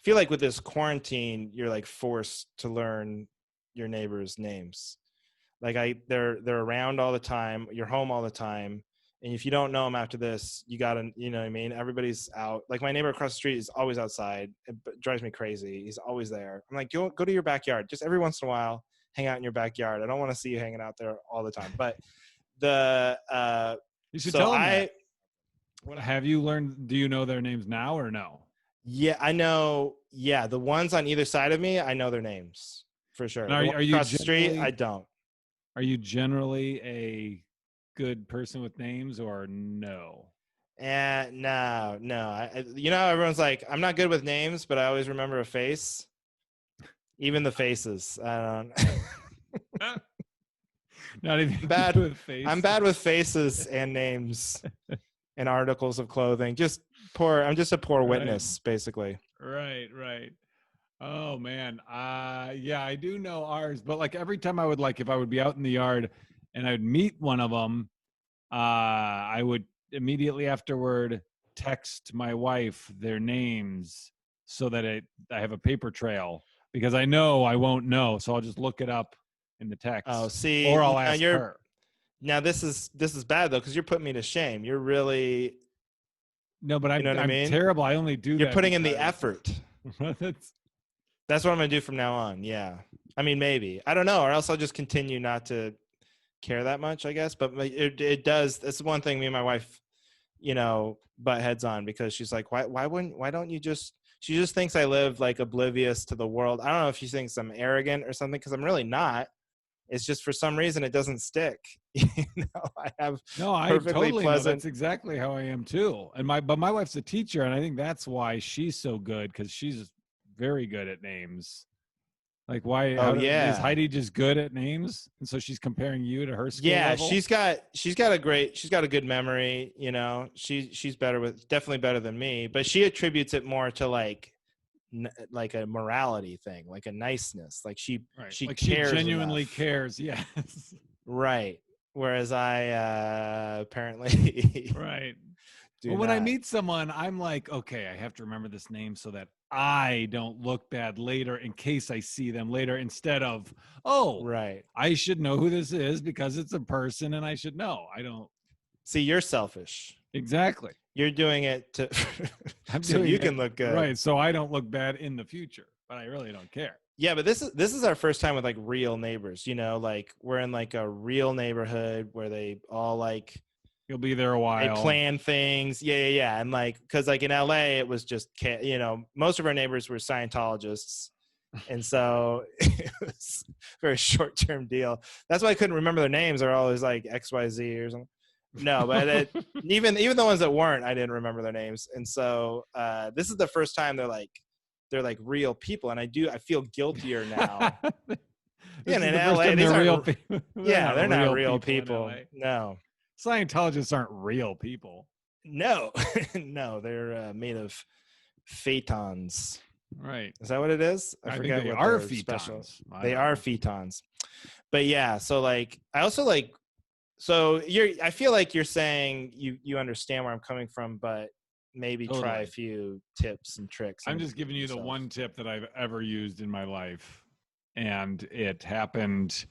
feel like with this quarantine, you're like forced to learn your neighbors' names. Like they're around all the time. You're home all the time. And if you don't know them after this, you gotta, you know what I mean? Everybody's out. Like my neighbor across the street is always outside. It drives me crazy. He's always there. I'm like, go to your backyard. Just every once in a while, hang out in your backyard. I don't want to see you hanging out there all the time. But You should so tell them that. Have you learned? Do you know their names now or no? Yeah, I know. Yeah, the ones on either side of me, I know their names for sure. And are you across the street, I don't. Are you generally a good person with names or no? No. Everyone's like, I'm not good with names, but I always remember a face. Even the faces. I don't. Not even bad with faces. I'm bad with faces and names and articles of clothing. I'm just a poor witness, basically. Right. Oh man. Yeah, I do know ours, but like every time I would if I would be out in the yard and I would meet one of them, I would immediately afterward text my wife their names so that I have a paper trail, because I know I won't know, so I'll just look it up in the text. Oh, see, or I'll ask her. Now this is bad though, because you're putting me to shame. You're really no, but I'm terrible. I only do. You're putting in the effort. That's what I'm gonna do from now on. Yeah, I mean maybe, I don't know, or else I'll just continue not to care that much, I guess. But it does. That's one thing me and my wife, butt heads on, because she's like, why don't you just? She just thinks I live like oblivious to the world. I don't know if she thinks I'm arrogant or something, because I'm really not. It's just for some reason it doesn't stick. I have I totally know. That's exactly how I am too. And my wife's a teacher, and I think that's why she's so good, because she's very good at names. Like why? Is Heidi just good at names? And so she's comparing you to her skill level? she's got a good memory. She's definitely better than me, but she attributes it more to like a morality thing, like a niceness. Like she cares. She genuinely cares. Yes. Right. Whereas I apparently right. Well, when I meet someone, I'm like, okay, I have to remember this name so that I don't look bad later in case I see them later, instead of, right, I should know who this is because it's a person and I should know. I don't. See, you're selfish. Exactly. You're doing it so you can look good. Right. So I don't look bad in the future, but I really don't care. Yeah, but this is our first time with like real neighbors, like we're in like a real neighborhood where they all like, you'll be there a while. They plan things. Yeah. And like, cause like in LA, it was just, most of our neighbors were Scientologists. And so it was a very short-term deal. That's why I couldn't remember their names. They're always like XYZ or something. No, but even the ones that weren't, I didn't remember their names. And so this is the first time they're like real people. And I feel guiltier now. In LA, these are real people. Yeah, they're not real people. No. Scientologists aren't real people. No, they're made of phetons. Right. Is that what it is? I forget what are phetons. They are phetons. But yeah, so like, I also like, so I feel like you're saying you understand where I'm coming from, but maybe try a few tips and tricks. I'm just giving you the one tip that I've ever used in my life. And it happened.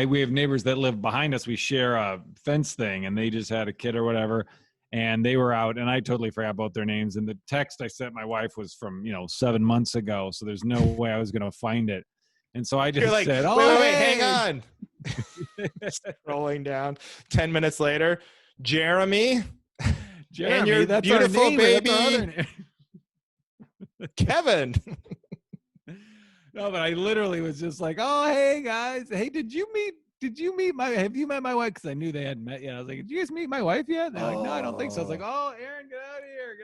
We have neighbors that live behind us. We share a fence thing, and they just had a kid or whatever, and they were out, and I totally forgot about their names. And the text I sent my wife was from 7 months ago, so there's no way I was going to find it. And so I just said, wait, hang on. Rolling down. 10 minutes later, Jeremy, and your that's beautiful our baby, Kevin. No, but I literally was just like, oh, hey guys. Hey, have you met my wife? Because I knew they hadn't met yet. I was like, did you guys meet my wife yet? And they're like, no, I don't think so. I was like, oh, Aaron, get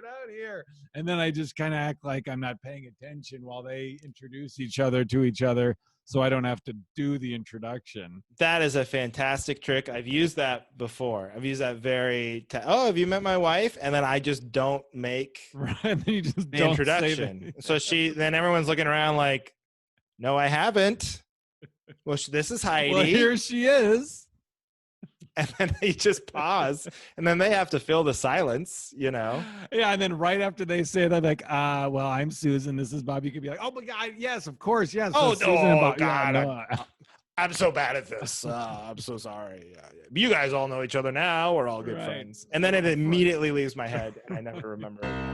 out here. And then I just kind of act like I'm not paying attention while they introduce each other to each other, so I don't have to do the introduction. That is a fantastic trick. I've used that before. I've used that have you met my wife? And then I just don't make the introduction. So then everyone's looking around like, no, I haven't. Well, this is Heidi. Well, here she is. and then you just pause, and then they have to fill the silence, you know. Yeah, and then right after they say that, like, well, I'm Susan, this is Bob. You could be like, oh my God, yes, of course, yes. So Oh, Susan and Bob. Yeah, God, no. I'm so bad at this. I'm so sorry. You guys all know each other now. We're all good Right. friends. And then it Well, of course. immediately leaves my head, and I never remember it.